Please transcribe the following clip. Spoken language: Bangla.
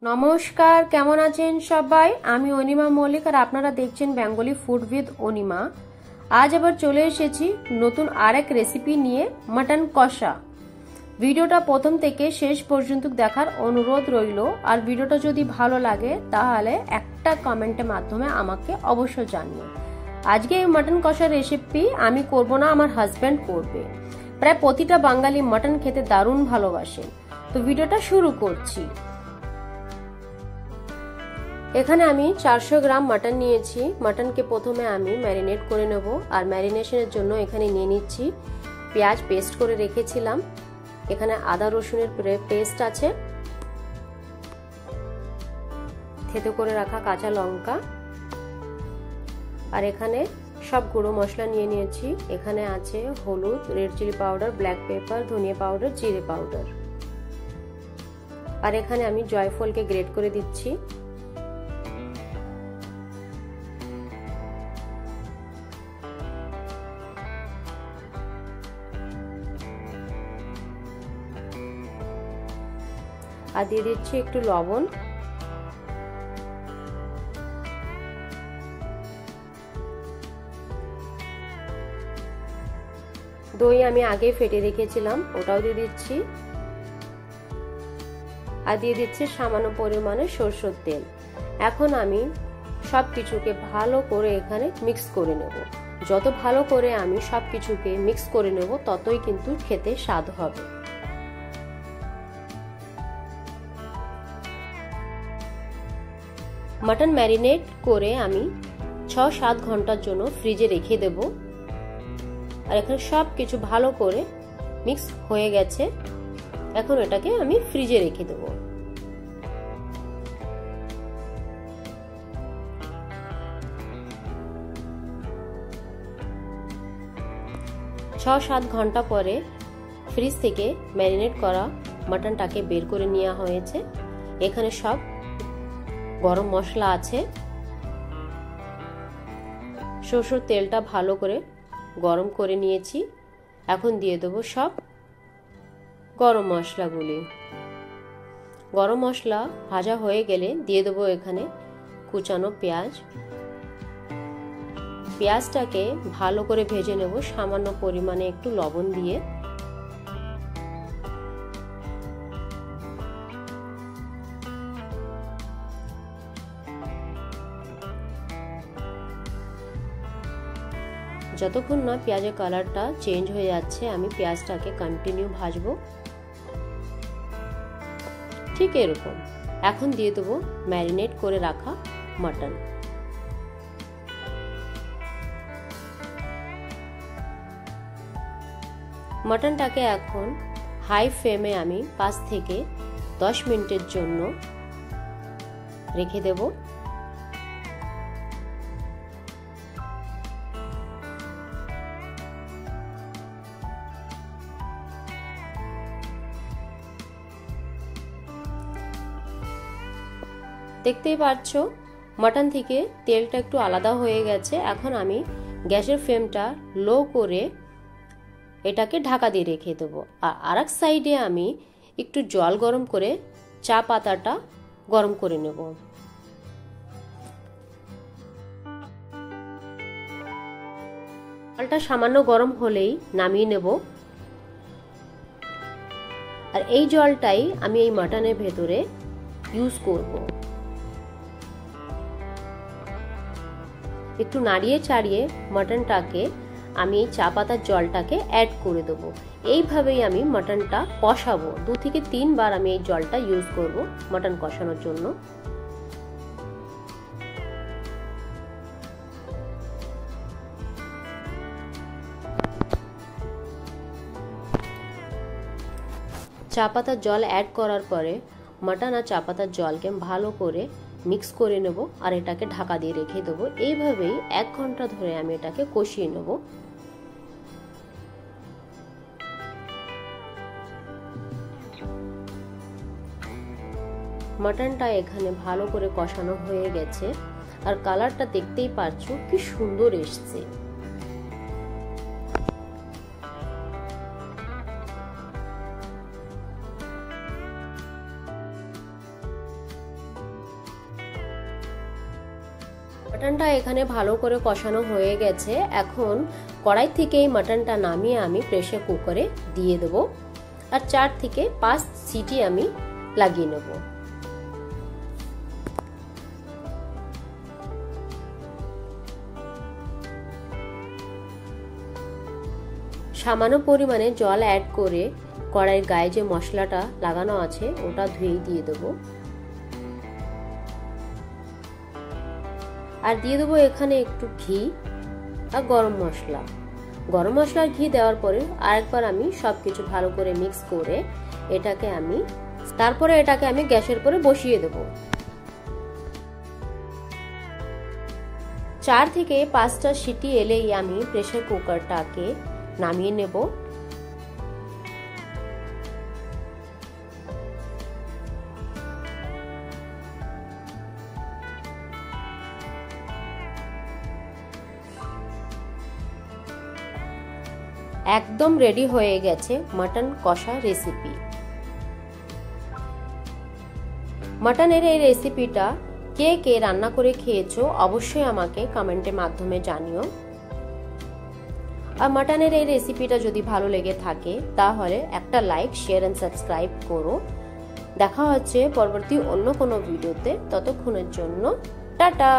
নমস্কার, কেমন আছেন সবাই? আমি অনিমা মল্লিক আর আপনারা দেখছেন বেঙ্গলি ফুড উইথ অনিমা। আজ আবার চলে এসেছি নতুন আরেক রেসিপি নিয়ে, মাটন কষা। ভিডিওটা প্রথম থেকে শেষ পর্যন্ত দেখার অনুরোধ রইল। আর ভিডিওটা যদি ভালো লাগে তাহলে একটা কমেন্টের মাধ্যমে আমাকে অবশ্যই জানিও। আজকে এই মাটন কষা রেসিপি আমি করব না, আমার হাজব্যান্ড করবে। প্রায় প্রতিটা বাঙালি মাটন খেতে দারুণ ভালোবাসে। তো ভিডিওটা শুরু করছি। এখানে আমি 400 গ্রাম মাটন নিয়েছি। মাটনকে প্রথমে আমি ম্যারিনেট করে নেব। আর ম্যারিনেশনের জন্য এখানে নিয়ে নিচ্ছি পেঁয়াজ পেস্ট করে রেখেছিলাম। এখানে আদা রসুনের পেস্ট আছে, থেতো করে রাখা কাঁচা লঙ্কা, আর এখানে সব গুঁড়ো মশলা নিয়ে নিয়েছি। এখানে আছে হলুদ, red chilli powder, black pepper, ধনিয়া পাউডার, জিরে পাউডার। আর এখানে আমি জয়ফলকে গ্রেট করে দিচ্ছি। আর দিয়ে দিচ্ছি একটু লবণ। দই আমি আগে ফেটে রেখেছিলাম, ওটাও দিয়ে দিচ্ছি। আর দিয়ে দিচ্ছি সামান্য পরিমাণে সরষের তেল। এখন আমি সবকিছুকে ভালো করে এখানে মিক্স করে নেব। যত ভালো করে আমি সবকিছুকে মিক্স করে নেব ততই কিন্তু খেতে স্বাদ হবে। মাটন ম্যারিনেট করে আমি 6-7 ঘন্টার জন্য ফ্রিজে রেখে দেব। আর এখানে সব কিছু ভালো করে মিক্স হয়ে গেছে। এখন এটাকে আমি ফ্রিজে রেখে দেব। ছ-সাত ঘন্টা পরে ফ্রিজ থেকে ম্যারিনেট করা মাটনটাকে বের করে নেওয়া হয়েছে। এখানে সব গরম মশলা আছে। সরষের তেলটা ভালো করে গরম করে নিয়েছি। এখন দিয়ে দেবো সব গরম মশলাগুলি। গরম মশলা ভাজা হয়ে গেলে দিয়ে দেবো এখানে কুচানো পেঁয়াজ। পেঁয়াজটাকে ভালো করে ভেজে নেব সামান্য পরিমাণে একটু লবণ দিয়ে। যতক্ষণ না পেঁয়াজের কালারটা চেঞ্জ হয়ে যাচ্ছে আমি পেঁয়াজটাকে কন্টিনিউ ভাজবো, ঠিক এরকম। এখন দিয়ে দেবো ম্যারিনেট করে রাখা মাটন। মাটনটাকে এখন হাই ফ্লেমে আমি 5 থেকে 10 মিনিটের জন্য রেখে দেব। দেখতেই পাচ্ছ মাটন থেকে তেলটা একটু আলাদা হয়ে গেছে। এখন আমি গ্যাসের ফ্লেমটা লো করে এটাকে ঢাকা দিয়ে রেখে দেবো। আর আরেক সাইডে আমি একটু জল গরম করে চা পাতাটা গরম করে নেব। জলটা সামান্য গরম হলেই নামিয়ে নেব। আর এই জলটাই আমি এই মাটনের ভেতরে ইউজ করব। একটু নাড়িয়ে চাড়িয়ে মাটনটাকে আমি এই চা পাতার জলটাকে অ্যাড করে দেবো। এইভাবেই আমি মাটনটা কষাবো। 2 থেকে 3 বার আমি এই জলটা ইউজ করব মাটন কষানোর জন্য। চা পাতার জল অ্যাড করার পরে মাটন আর চা পাতার জলকে ভালো করে মিক্স করে নেব। আর এটাকে ঢাকা দিয়ে রেখে দেবো। এইভাবেই 1 ঘন্টা ধরে আমি এটাকে কষিয়ে নেব। মাটনটা এখানে ভালো করে কষানো হয়ে গেছে। আর কালারটা দেখতেই পাচ্ছ কি সুন্দর এসছে। মাটনটা এখানে ভালো করে কষানো হয়ে গেছে। এখন কড়াই থেকে এই মাটনটা নামিয়ে আমি প্রেসার কুকারে দিয়ে দেবো আর 4 থেকে 5 সিটি আমি লাগিয়ে নেব। সামান্য পরিমাণে জল অ্যাড করে কড়াইয়ের গায়ে যে মশলাটা লাগানো আছে ওটা ধুয়ে দিয়ে দেবো। আর দিয়ে দেবো এখানে একটু ঘি আর গরম মশলা। গরম মশলা ঘি দেওয়ার পরে আরেকবার আমি সবকিছু ভালো করে মিক্স করে তারপরে এটাকে আমি গ্যাসের উপরে বসিয়ে দেব। 4 থেকে 5টা সিটি এলেই আমি প্রেসার কুকারটাকে নামিয়ে নেব। একদম রেডি হয়ে গেছে মাটন কষা রেসিপি। মাটনের এই রেসিপিটা কে কে রান্না করে খেয়েছো অবশ্যই আমাকে কমেন্টের মাধ্যমে জানিও। আর মাটনের এই রেসিপিটা যদি ভালো লেগে থাকে তাহলে একটা লাইক, শেয়ার এন্ড সাবস্ক্রাইব করো। দেখা হচ্ছে পরবর্তী অন্য কোনো ভিডিওতে। ততক্ষণের জন্য টাটা।